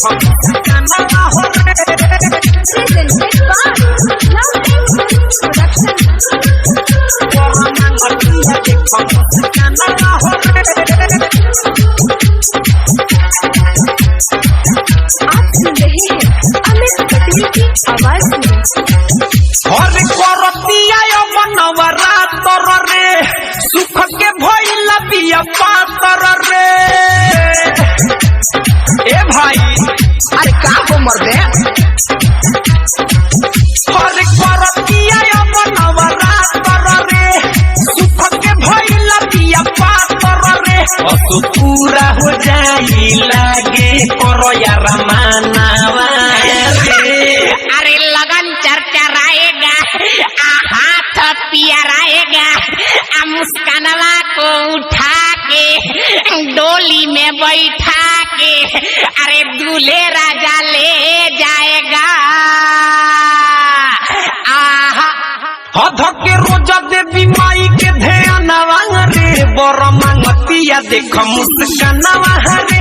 देखो मुस्कानवा हो रे। बरमांगतिया देखो मुस्कानवा हो रे। आप सुन रहे हैं अमित पटेल की आवाज में। हर करतिया बनवरा तर रे सुख के भइला बिया पातर रे। ए भाई अरे का हो मर्दे हर करतिया बनवरा तर रे सुख के भइला बिया पातर रे। असु पूरा हो जाई लागे करो यार मानवा रे। अरे लगन चर्चा रहेगा हाथ पियराएगा मुस्कानवा को उठा के डोली में बैठा के अरे दूल्हे राजा ले जाएगा। आहा के रोजा देवी माई के ध्यानवा रे। बरमांगतिया देख मुस्कानवा रे।